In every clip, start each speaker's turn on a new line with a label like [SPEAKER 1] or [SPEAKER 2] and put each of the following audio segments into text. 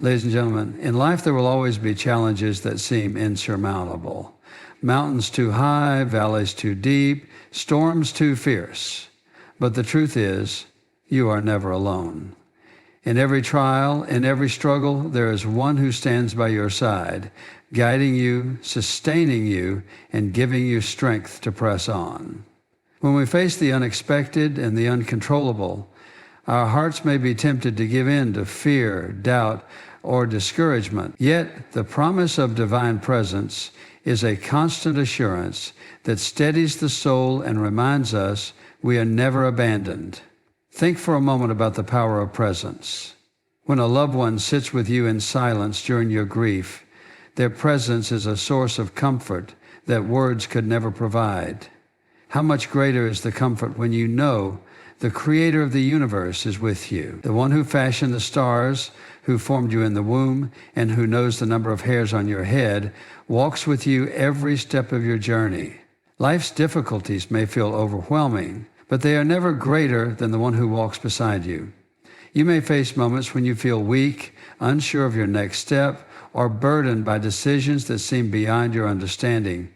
[SPEAKER 1] Ladies and gentlemen, in life there will always be challenges that seem insurmountable. Mountains too high, valleys too deep, storms too fierce. But the truth is, you are never alone. In every trial, in every struggle, there is one who stands by your side, guiding you, sustaining you, and giving you strength to press on. When we face the unexpected and the uncontrollable, our hearts may be tempted to give in to fear, doubt, or discouragement. Yet the promise of divine presence is a constant assurance that steadies the soul and reminds us we are never abandoned. Think for a moment about the power of presence. When a loved one sits with you in silence during your grief, their presence is a source of comfort that words could never provide. How much greater is the comfort when you know the Creator of the universe is with you, the one who fashioned the stars, who formed you in the womb, and who knows the number of hairs on your head, walks with you every step of your journey. Life's difficulties may feel overwhelming, but they are never greater than the one who walks beside you. You may face moments when you feel weak, unsure of your next step, or burdened by decisions that seem beyond your understanding.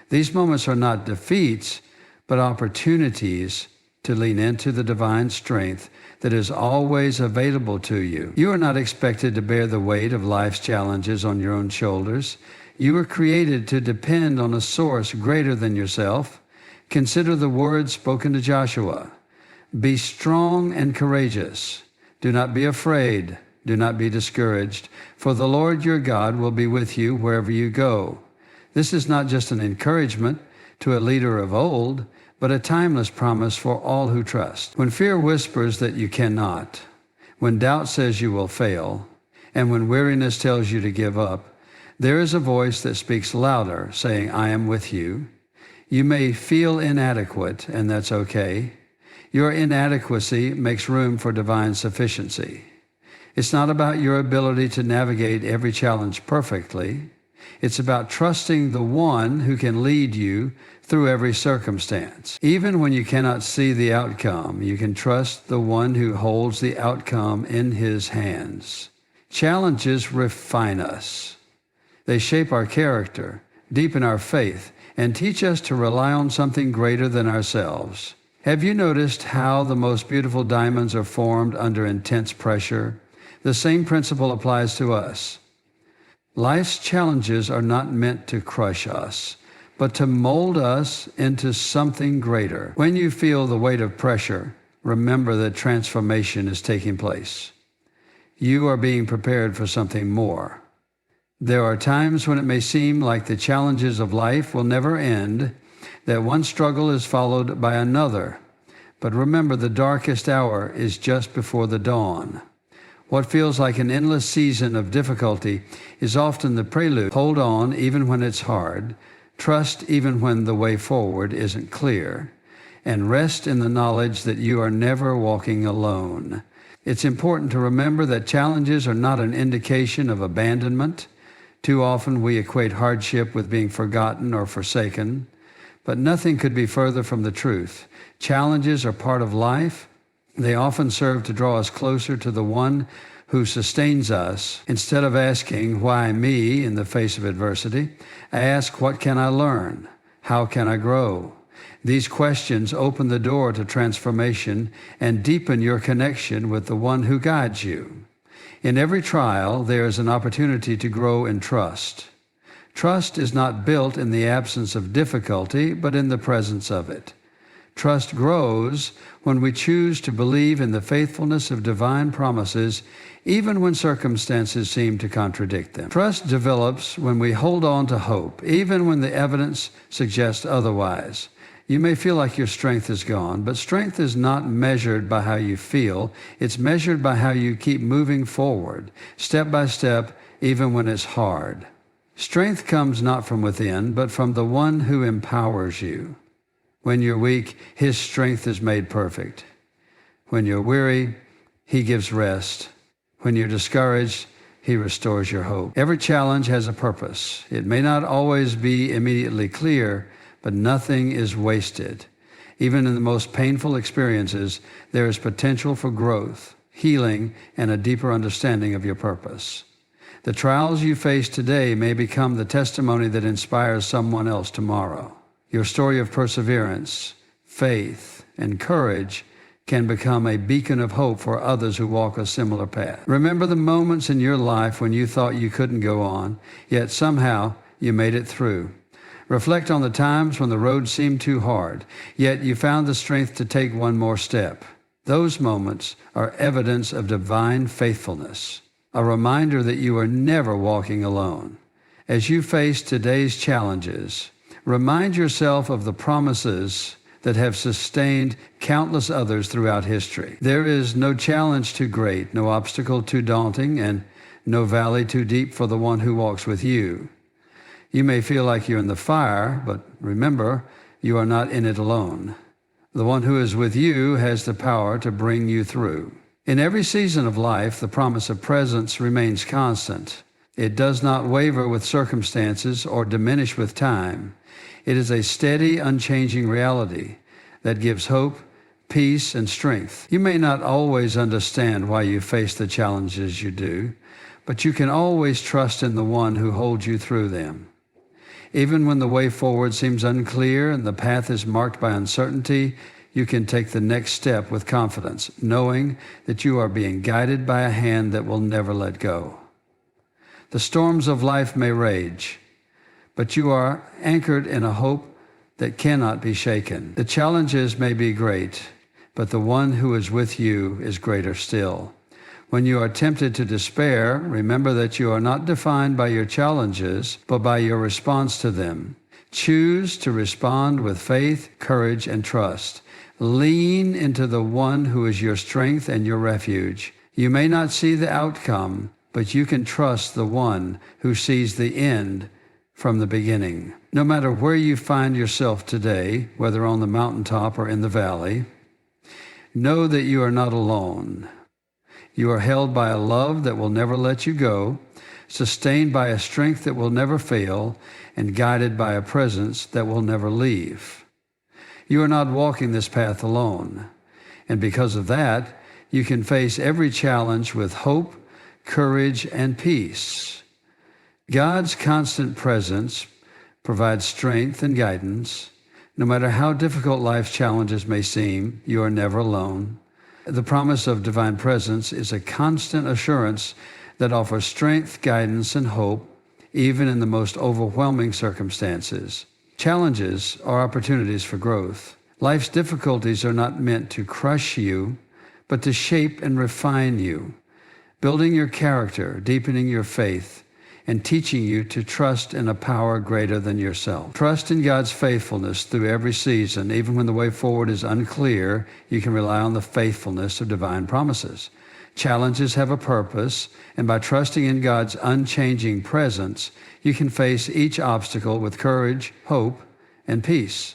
[SPEAKER 1] These moments are not defeats, but opportunities to lean into the divine strength that is always available to you. You are not expected to bear the weight of life's challenges on your own shoulders. You were created to depend on a source greater than yourself. Consider the words spoken to Joshua. Be strong and courageous. Do not be afraid. Do not be discouraged, for the Lord your God will be with you wherever you go. This is not just an encouragement to a leader of old, but a timeless promise for all who trust. When fear whispers that you cannot, when doubt says you will fail, and when weariness tells you to give up, there is a voice that speaks louder, saying, I am with you. You may feel inadequate, and that's okay. Your inadequacy makes room for divine sufficiency. It's not about your ability to navigate every challenge perfectly. It's about trusting the one who can lead you through every circumstance. Even when you cannot see the outcome, you can trust the one who holds the outcome in his hands. Challenges refine us. They shape our character, deepen our faith, and teach us to rely on something greater than ourselves. Have you noticed how the most beautiful diamonds are formed under intense pressure? The same principle applies to us. Life's challenges are not meant to crush us, but to mold us into something greater. When you feel the weight of pressure, remember that transformation is taking place. You are being prepared for something more. There are times when it may seem like the challenges of life will never end, that one struggle is followed by another. But remember, the darkest hour is just before the dawn. What feels like an endless season of difficulty is often the prelude. Hold on even when it's hard. Trust even when the way forward isn't clear. And rest in the knowledge that you are never walking alone. It's important to remember that challenges are not an indication of abandonment. Too often we equate hardship with being forgotten or forsaken. But nothing could be further from the truth. Challenges are part of life. They often serve to draw us closer to the one who sustains us. Instead of asking, why me, in the face of adversity, ask, what can I learn? How can I grow? These questions open the door to transformation and deepen your connection with the one who guides you. In every trial, there is an opportunity to grow in trust. Trust is not built in the absence of difficulty, but in the presence of it. Trust grows when we choose to believe in the faithfulness of divine promises, even when circumstances seem to contradict them. Trust develops when we hold on to hope, even when the evidence suggests otherwise. You may feel like your strength is gone, but strength is not measured by how you feel. It's measured by how you keep moving forward, step by step, even when it's hard. Strength comes not from within, but from the one who empowers you. When you're weak, his strength is made perfect. When you're weary, he gives rest. When you're discouraged, he restores your hope. Every challenge has a purpose. It may not always be immediately clear, but nothing is wasted. Even in the most painful experiences, there is potential for growth, healing, and a deeper understanding of your purpose. The trials you face today may become the testimony that inspires someone else tomorrow. Your story of perseverance, faith, and courage can become a beacon of hope for others who walk a similar path. Remember the moments in your life when you thought you couldn't go on, yet somehow you made it through. Reflect on the times when the road seemed too hard, yet you found the strength to take one more step. Those moments are evidence of divine faithfulness, a reminder that you are never walking alone. As you face today's challenges, remind yourself of the promises that have sustained countless others throughout history. There is no challenge too great, no obstacle too daunting, and no valley too deep for the one who walks with you. You may feel like you're in the fire, but remember, you are not in it alone. The one who is with you has the power to bring you through. In every season of life, the promise of presence remains constant. It does not waver with circumstances or diminish with time. It is a steady, unchanging reality that gives hope, peace, and strength. You may not always understand why you face the challenges you do, but you can always trust in the one who holds you through them. Even when the way forward seems unclear and the path is marked by uncertainty, you can take the next step with confidence, knowing that you are being guided by a hand that will never let go. The storms of life may rage, but you are anchored in a hope that cannot be shaken. The challenges may be great, but the one who is with you is greater still. When you are tempted to despair, remember that you are not defined by your challenges, but by your response to them. Choose to respond with faith, courage, and trust. Lean into the one who is your strength and your refuge. You may not see the outcome, but you can trust the one who sees the end from the beginning. No matter where you find yourself today, whether on the mountaintop or in the valley, know that you are not alone. You are held by a love that will never let you go, sustained by a strength that will never fail, and guided by a presence that will never leave. You are not walking this path alone, and because of that, you can face every challenge with hope, courage, and peace. God's constant presence provides strength and guidance. No matter how difficult life's challenges may seem, you are never alone. The promise of divine presence is a constant assurance that offers strength, guidance, and hope, even in the most overwhelming circumstances. Challenges are opportunities for growth. Life's difficulties are not meant to crush you, but to shape and refine you, building your character, deepening your faith, and teaching you to trust in a power greater than yourself. Trust in God's faithfulness through every season. Even when the way forward is unclear, you can rely on the faithfulness of divine promises. Challenges have a purpose, and by trusting in God's unchanging presence, you can face each obstacle with courage, hope, and peace.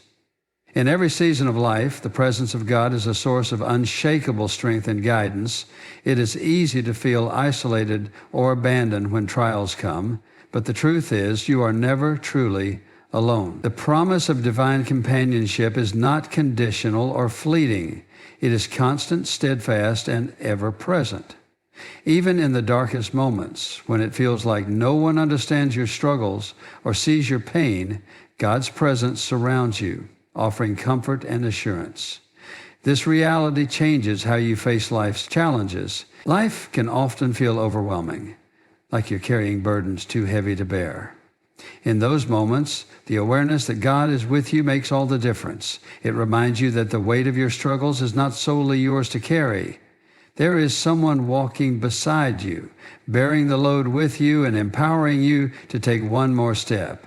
[SPEAKER 1] In every season of life, the presence of God is a source of unshakable strength and guidance. It is easy to feel isolated or abandoned when trials come, but the truth is you are never truly alone. The promise of divine companionship is not conditional or fleeting. It is constant, steadfast, and ever present. Even in the darkest moments, when it feels like no one understands your struggles or sees your pain, God's presence surrounds you, offering comfort and assurance. This reality changes how you face life's challenges. Life can often feel overwhelming, like you're carrying burdens too heavy to bear. In those moments, the awareness that God is with you makes all the difference. It reminds you that the weight of your struggles is not solely yours to carry. There is someone walking beside you, bearing the load with you and empowering you to take one more step.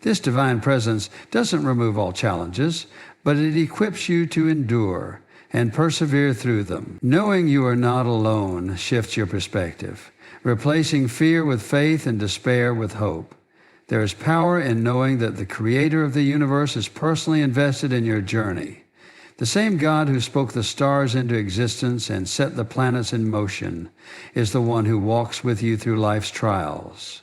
[SPEAKER 1] This divine presence doesn't remove all challenges, but it equips you to endure and persevere through them. Knowing you are not alone shifts your perspective, replacing fear with faith and despair with hope. There is power in knowing that the Creator of the universe is personally invested in your journey. The same God who spoke the stars into existence and set the planets in motion is the one who walks with you through life's trials.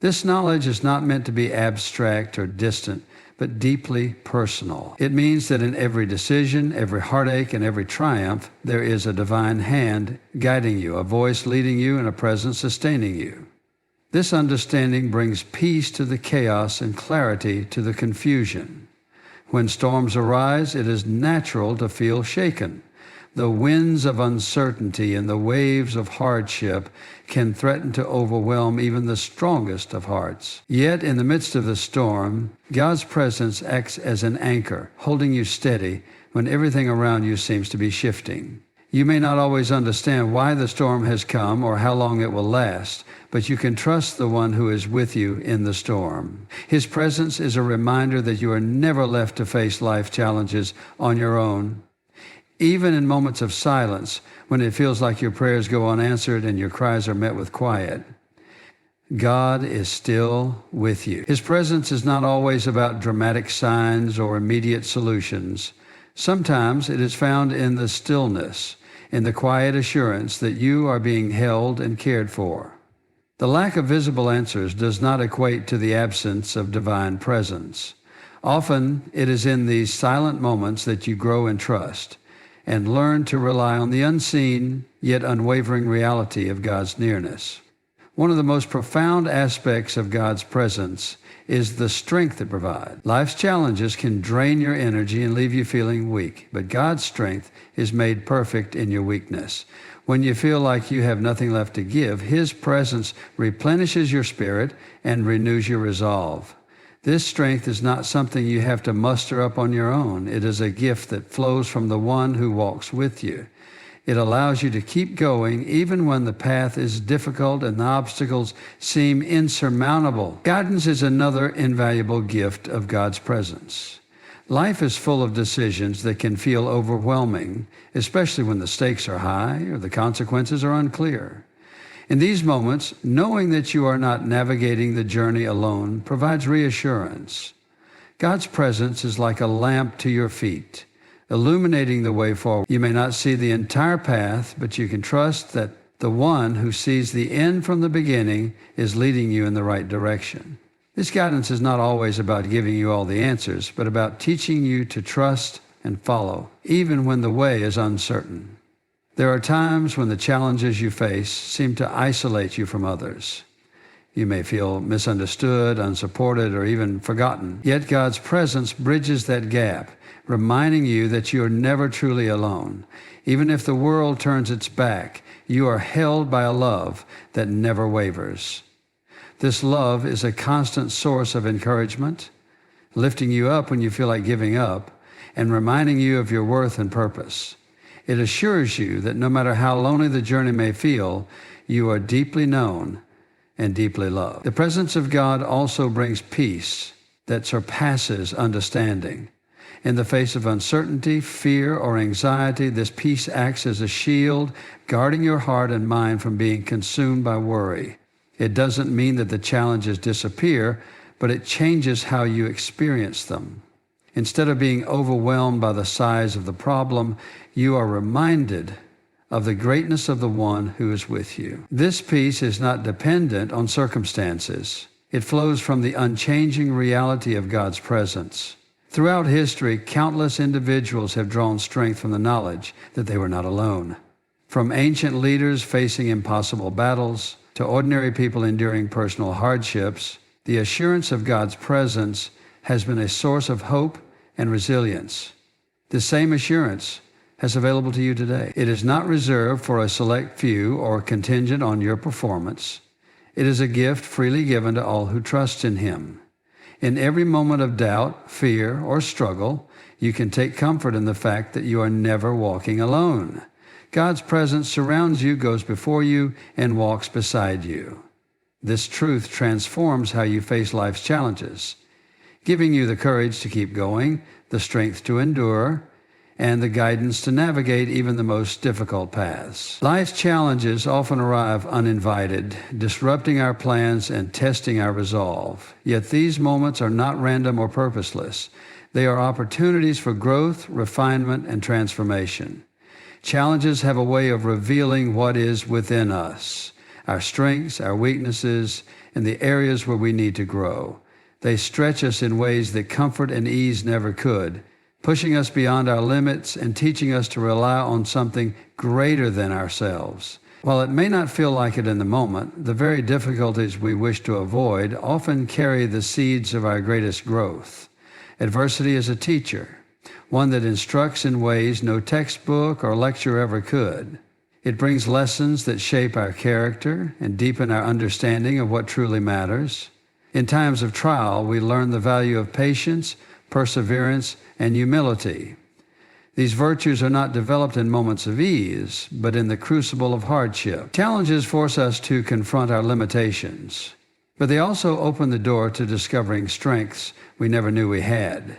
[SPEAKER 1] This knowledge is not meant to be abstract or distant, but deeply personal. It means that in every decision, every heartache, and every triumph, there is a divine hand guiding you, a voice leading you, and a presence sustaining you. This understanding brings peace to the chaos and clarity to the confusion. When storms arise, it is natural to feel shaken. The winds of uncertainty and the waves of hardship can threaten to overwhelm even the strongest of hearts. Yet, in the midst of the storm, God's presence acts as an anchor, holding you steady when everything around you seems to be shifting. You may not always understand why the storm has come or how long it will last, but you can trust the one who is with you in the storm. His presence is a reminder that you are never left to face life challenges on your own. Even in moments of silence, when it feels like your prayers go unanswered and your cries are met with quiet, God is still with you. His presence is not always about dramatic signs or immediate solutions. Sometimes it is found in the stillness, in the quiet assurance that you are being held and cared for. The lack of visible answers does not equate to the absence of divine presence. Often it is in these silent moments that you grow in trust and learn to rely on the unseen yet unwavering reality of God's nearness. One of the most profound aspects of God's presence is the strength it provides. Life's challenges can drain your energy and leave you feeling weak, but God's strength is made perfect in your weakness. When you feel like you have nothing left to give, His presence replenishes your spirit and renews your resolve. This strength is not something you have to muster up on your own. It is a gift that flows from the one who walks with you. It allows you to keep going even when the path is difficult and the obstacles seem insurmountable. Guidance is another invaluable gift of God's presence. Life is full of decisions that can feel overwhelming, especially when the stakes are high or the consequences are unclear. In these moments, knowing that you are not navigating the journey alone provides reassurance. God's presence is like a lamp to your feet, illuminating the way forward. You may not see the entire path, but you can trust that the one who sees the end from the beginning is leading you in the right direction. This guidance is not always about giving you all the answers, but about teaching you to trust and follow, even when the way is uncertain. There are times when the challenges you face seem to isolate you from others. You may feel misunderstood, unsupported, or even forgotten. Yet God's presence bridges that gap, reminding you that you are never truly alone. Even if the world turns its back, you are held by a love that never wavers. This love is a constant source of encouragement, lifting you up when you feel like giving up, and reminding you of your worth and purpose. It assures you that no matter how lonely the journey may feel, you are deeply known and deeply loved. The presence of God also brings peace that surpasses understanding. In the face of uncertainty, fear, or anxiety, this peace acts as a shield, guarding your heart and mind from being consumed by worry. It doesn't mean that the challenges disappear, but it changes how you experience them. Instead of being overwhelmed by the size of the problem, you are reminded of the greatness of the one who is with you. This peace is not dependent on circumstances. It flows from the unchanging reality of God's presence. Throughout history, countless individuals have drawn strength from the knowledge that they were not alone. From ancient leaders facing impossible battles to ordinary people enduring personal hardships, the assurance of God's presence has been a source of hope and resilience. The same assurance is available to you today. It is not reserved for a select few or contingent on your performance. It is a gift freely given to all who trust in Him. In every moment of doubt, fear, or struggle, you can take comfort in the fact that you are never walking alone. God's presence surrounds you, goes before you, and walks beside you. This truth transforms how you face life's challenges, giving you the courage to keep going, the strength to endure, and the guidance to navigate even the most difficult paths. Life's challenges often arrive uninvited, disrupting our plans and testing our resolve. Yet these moments are not random or purposeless. They are opportunities for growth, refinement, and transformation. Challenges have a way of revealing what is within us, our strengths, our weaknesses, and the areas where we need to grow. They stretch us in ways that comfort and ease never could, pushing us beyond our limits and teaching us to rely on something greater than ourselves. While it may not feel like it in the moment, the very difficulties we wish to avoid often carry the seeds of our greatest growth. Adversity is a teacher, one that instructs in ways no textbook or lecture ever could. It brings lessons that shape our character and deepen our understanding of what truly matters. In times of trial, we learn the value of patience, perseverance, and humility. These virtues are not developed in moments of ease, but in the crucible of hardship. Challenges force us to confront our limitations, but they also open the door to discovering strengths we never knew we had.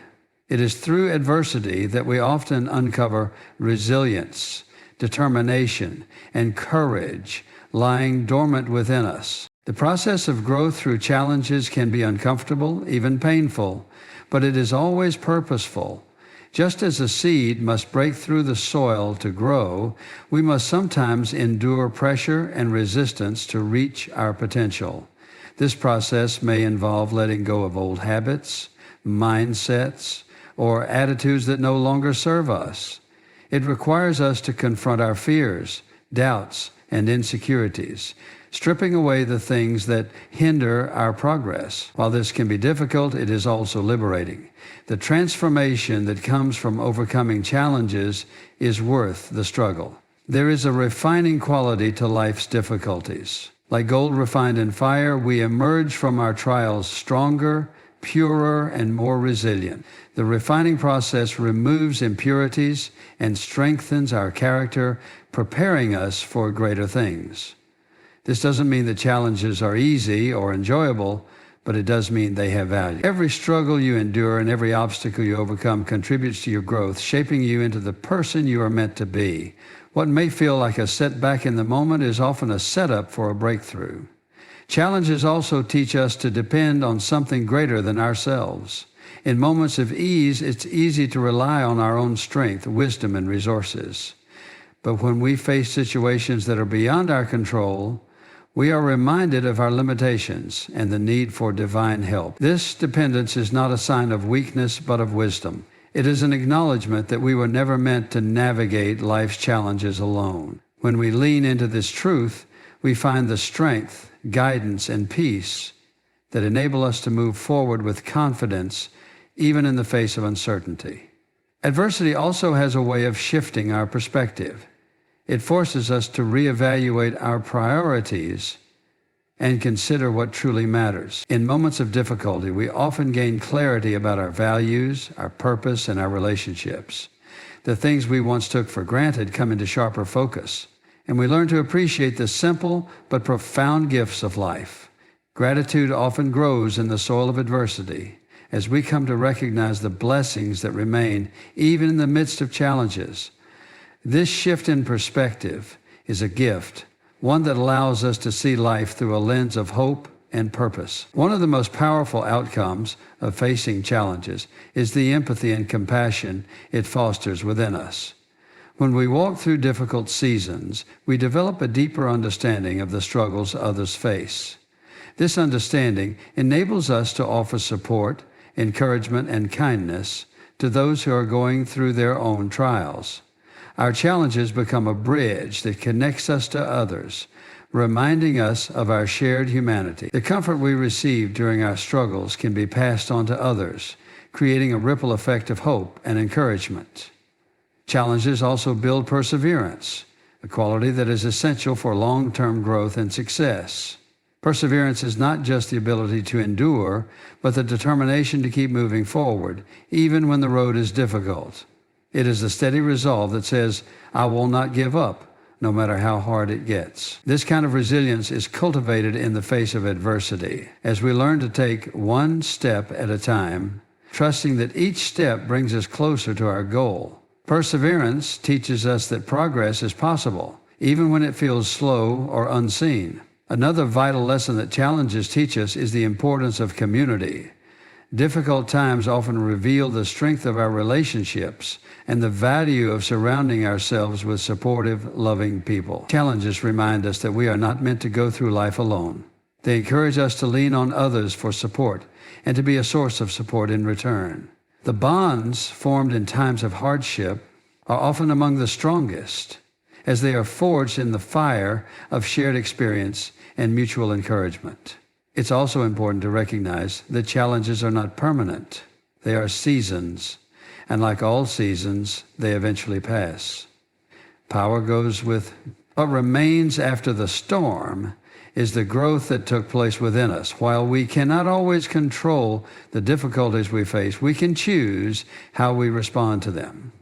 [SPEAKER 1] It is through adversity that we often uncover resilience, determination, and courage lying dormant within us. The process of growth through challenges can be uncomfortable, even painful, but it is always purposeful. Just as a seed must break through the soil to grow, we must sometimes endure pressure and resistance to reach our potential. This process may involve letting go of old habits, mindsets, or attitudes that no longer serve us. It requires us to confront our fears, doubts, and insecurities, stripping away the things that hinder our progress. While this can be difficult, it is also liberating. The transformation that comes from overcoming challenges is worth the struggle. There is a refining quality to life's difficulties. Like gold refined in fire, we emerge from our trials stronger, purer, and more resilient. The refining process removes impurities and strengthens our character, preparing us for greater things. This doesn't mean that challenges are easy or enjoyable, but it does mean they have value. Every struggle you endure and every obstacle you overcome contributes to your growth, shaping you into the person you are meant to be. What may feel like a setback in the moment is often a setup for a breakthrough. Challenges also teach us to depend on something greater than ourselves. In moments of ease, it's easy to rely on our own strength, wisdom, and resources. But when we face situations that are beyond our control, we are reminded of our limitations and the need for divine help. This dependence is not a sign of weakness, but of wisdom. It is an acknowledgement that we were never meant to navigate life's challenges alone. When we lean into this truth, we find the strength, guidance, and peace that enable us to move forward with confidence, even in the face of uncertainty. Adversity also has a way of shifting our perspective. It forces us to reevaluate our priorities and consider what truly matters. In moments of difficulty, we often gain clarity about our values, our purpose, and our relationships. The things we once took for granted come into sharper focus, and we learn to appreciate the simple but profound gifts of life. Gratitude often grows in the soil of adversity as we come to recognize the blessings that remain even in the midst of challenges. This shift in perspective is a gift, one that allows us to see life through a lens of hope and purpose. One of the most powerful outcomes of facing challenges is the empathy and compassion it fosters within us. When we walk through difficult seasons, we develop a deeper understanding of the struggles others face. This understanding enables us to offer support, encouragement, and kindness to those who are going through their own trials. Our challenges become a bridge that connects us to others, reminding us of our shared humanity. The comfort we receive during our struggles can be passed on to others, creating a ripple effect of hope and encouragement. Challenges also build perseverance, a quality that is essential for long-term growth and success. Perseverance is not just the ability to endure, but the determination to keep moving forward, even when the road is difficult. It is the steady resolve that says, I will not give up, no matter how hard it gets. This kind of resilience is cultivated in the face of adversity, as we learn to take one step at a time, trusting that each step brings us closer to our goal. Perseverance teaches us that progress is possible, even when it feels slow or unseen. Another vital lesson that challenges teach us is the importance of community. Difficult times often reveal the strength of our relationships and the value of surrounding ourselves with supportive, loving people. Challenges remind us that we are not meant to go through life alone. They encourage us to lean on others for support and to be a source of support in return. The bonds formed in times of hardship are often among the strongest, as they are forged in the fire of shared experience and mutual encouragement. It's also important to recognize that challenges are not permanent. They are seasons, and like all seasons, they eventually pass. Power goes with what remains after the storm is the growth that took place within us. While we cannot always control the difficulties we face, we can choose how we respond to them.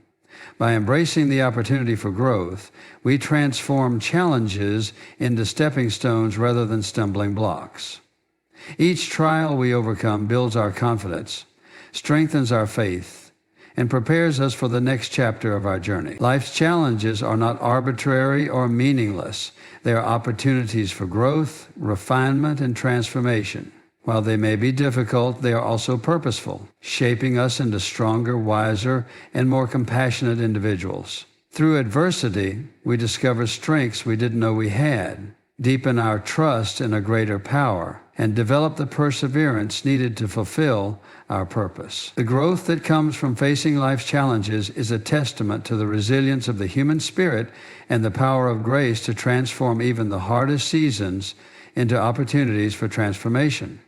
[SPEAKER 1] By embracing the opportunity for growth, we transform challenges into stepping stones rather than stumbling blocks. Each trial we overcome builds our confidence, strengthens our faith, and prepares us for the next chapter of our journey. Life's challenges are not arbitrary or meaningless. They are opportunities for growth, refinement, and transformation. While they may be difficult, they are also purposeful, shaping us into stronger, wiser, and more compassionate individuals. Through adversity, we discover strengths we didn't know we had, deepen our trust in a greater power, and develop the perseverance needed to fulfill our purpose. The growth that comes from facing life's challenges is a testament to the resilience of the human spirit and the power of grace to transform even the hardest seasons into opportunities for transformation.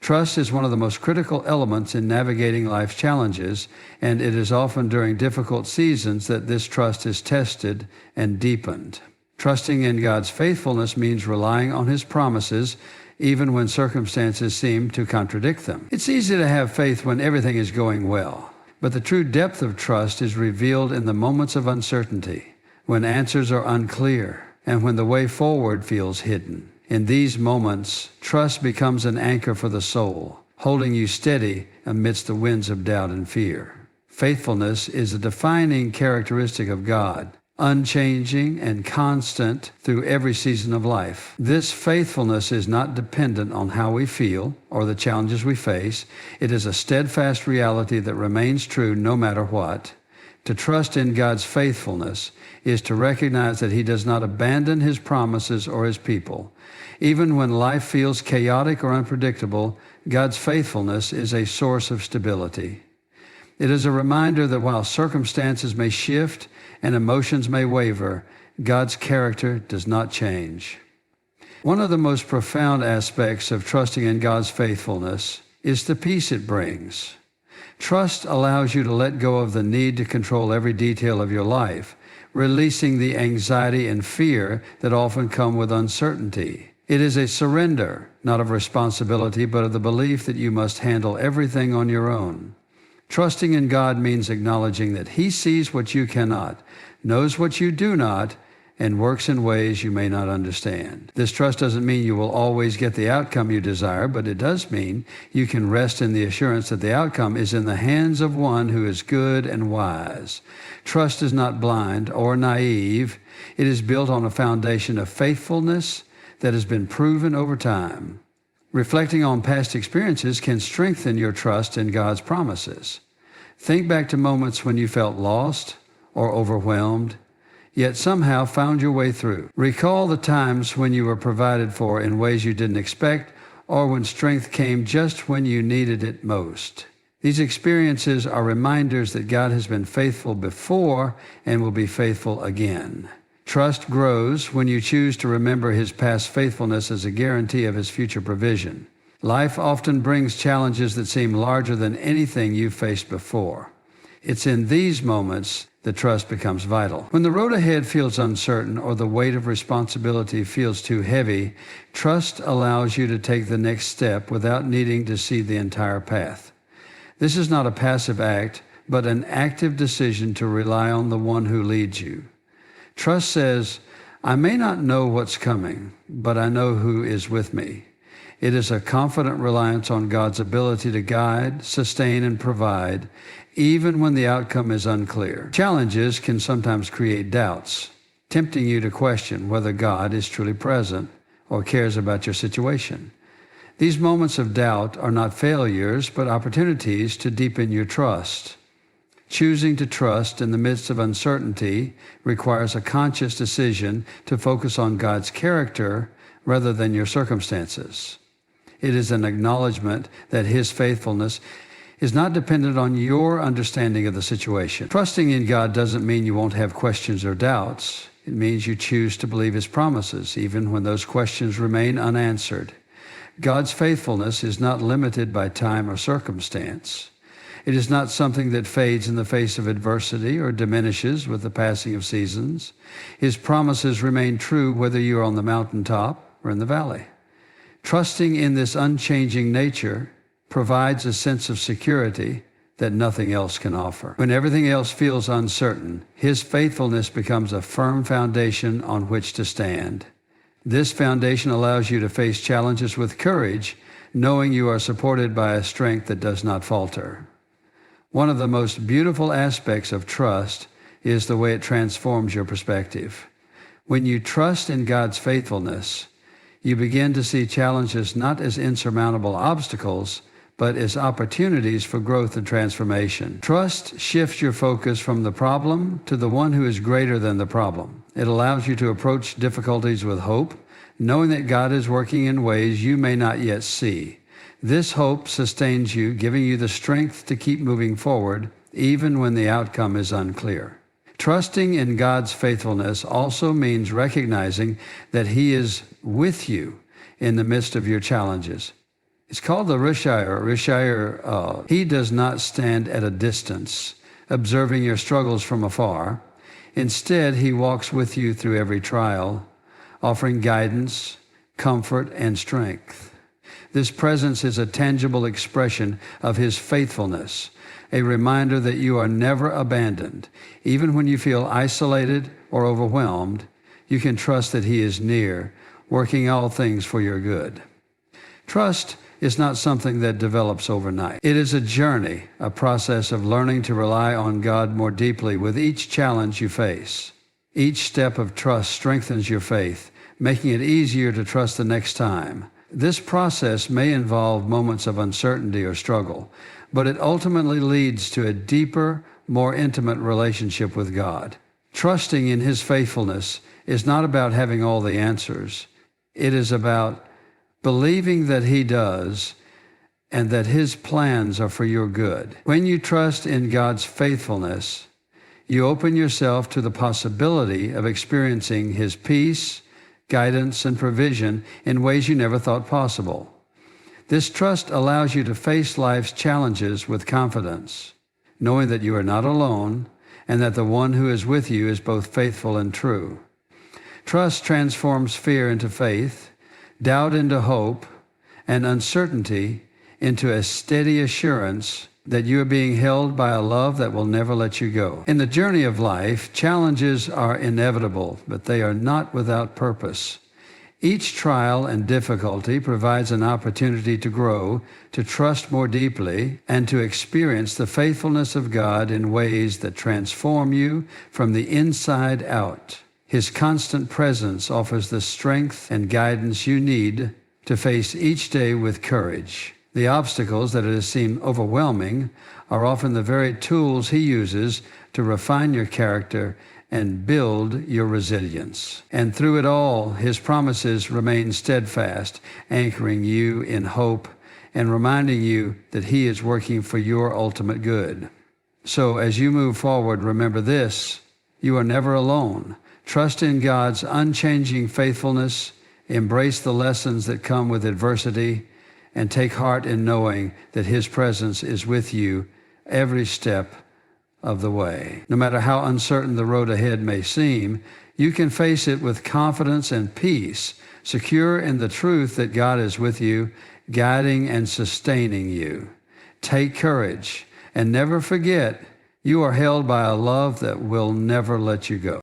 [SPEAKER 1] Trust is one of the most critical elements in navigating life's challenges, and it is often during difficult seasons that this trust is tested and deepened. Trusting in God's faithfulness means relying on His promises even when circumstances seem to contradict them. It's easy to have faith when everything is going well, but the true depth of trust is revealed in the moments of uncertainty, when answers are unclear, and when the way forward feels hidden. In these moments, trust becomes an anchor for the soul, holding you steady amidst the winds of doubt and fear. Faithfulness is a defining characteristic of God, unchanging and constant through every season of life. This faithfulness is not dependent on how we feel or the challenges we face. It is a steadfast reality that remains true no matter what. To trust in God's faithfulness is to recognize that He does not abandon His promises or His people. Even when life feels chaotic or unpredictable, God's faithfulness is a source of stability. It is a reminder that while circumstances may shift and emotions may waver, God's character does not change. One of the most profound aspects of trusting in God's faithfulness is the peace it brings. Trust allows you to let go of the need to control every detail of your life, releasing the anxiety and fear that often come with uncertainty. It is a surrender, not of responsibility, but of the belief that you must handle everything on your own. Trusting in God means acknowledging that He sees what you cannot, knows what you do not, and works in ways you may not understand. This trust doesn't mean you will always get the outcome you desire, but it does mean you can rest in the assurance that the outcome is in the hands of one who is good and wise. Trust is not blind or naive. It is built on a foundation of faithfulness that has been proven over time. Reflecting on past experiences can strengthen your trust in God's promises. Think back to moments when you felt lost or overwhelmed, yet somehow found your way through. Recall the times when you were provided for in ways you didn't expect, or when strength came just when you needed it most. These experiences are reminders that God has been faithful before and will be faithful again. Trust grows when you choose to remember His past faithfulness as a guarantee of His future provision. Life often brings challenges that seem larger than anything you've faced before. It's in these moments that trust becomes vital. When the road ahead feels uncertain or the weight of responsibility feels too heavy, trust allows you to take the next step without needing to see the entire path. This is not a passive act, but an active decision to rely on the one who leads you. Trust says, I may not know what's coming, but I know who is with me. It is a confident reliance on God's ability to guide, sustain, and provide, even when the outcome is unclear. Challenges can sometimes create doubts, tempting you to question whether God is truly present or cares about your situation. These moments of doubt are not failures, but opportunities to deepen your trust. Choosing to trust in the midst of uncertainty requires a conscious decision to focus on God's character rather than your circumstances. It is an acknowledgement that His faithfulness is not dependent on your understanding of the situation. Trusting in God doesn't mean you won't have questions or doubts. It means you choose to believe His promises, even when those questions remain unanswered. God's faithfulness is not limited by time or circumstance. It is not something that fades in the face of adversity or diminishes with the passing of seasons. His promises remain true whether you are on the mountaintop or in the valley. Trusting in this unchanging nature provides a sense of security that nothing else can offer. When everything else feels uncertain, His faithfulness becomes a firm foundation on which to stand. This foundation allows you to face challenges with courage, knowing you are supported by a strength that does not falter. One of the most beautiful aspects of trust is the way it transforms your perspective. When you trust in God's faithfulness, you begin to see challenges not as insurmountable obstacles, but as opportunities for growth and transformation. Trust shifts your focus from the problem to the one who is greater than the problem. It allows you to approach difficulties with hope, knowing that God is working in ways you may not yet see. This hope sustains you, giving you the strength to keep moving forward, even when the outcome is unclear. Trusting in God's faithfulness also means recognizing that He is with you in the midst of your challenges. It's called the Rishayr. He does not stand at a distance, observing your struggles from afar. Instead, He walks with you through every trial, offering guidance, comfort, and strength. This presence is a tangible expression of His faithfulness, a reminder that you are never abandoned. Even when you feel isolated or overwhelmed, you can trust that He is near, working all things for your good. Trust is not something that develops overnight. It is a journey, a process of learning to rely on God more deeply with each challenge you face. Each step of trust strengthens your faith, making it easier to trust the next time. This process may involve moments of uncertainty or struggle, but it ultimately leads to a deeper, more intimate relationship with God. Trusting in His faithfulness is not about having all the answers. It is about believing that He does and that His plans are for your good. When you trust in God's faithfulness, you open yourself to the possibility of experiencing His peace, guidance, and provision in ways you never thought possible. This trust allows you to face life's challenges with confidence, knowing that you are not alone and that the one who is with you is both faithful and true. Trust transforms fear into faith, doubt into hope, and uncertainty into a steady assurance that you are being held by a love that will never let you go. In the journey of life, challenges are inevitable, but they are not without purpose. Each trial and difficulty provides an opportunity to grow, to trust more deeply, and to experience the faithfulness of God in ways that transform you from the inside out. His constant presence offers the strength and guidance you need to face each day with courage. The obstacles that seem overwhelming are often the very tools He uses to refine your character and build your resilience. And through it all, His promises remain steadfast, anchoring you in hope and reminding you that He is working for your ultimate good. So as you move forward, remember this: you are never alone. Trust in God's unchanging faithfulness, embrace the lessons that come with adversity, and take heart in knowing that His presence is with you every step of the way. No matter how uncertain the road ahead may seem, you can face it with confidence and peace, secure in the truth that God is with you, guiding and sustaining you. Take courage and never forget you are held by a love that will never let you go.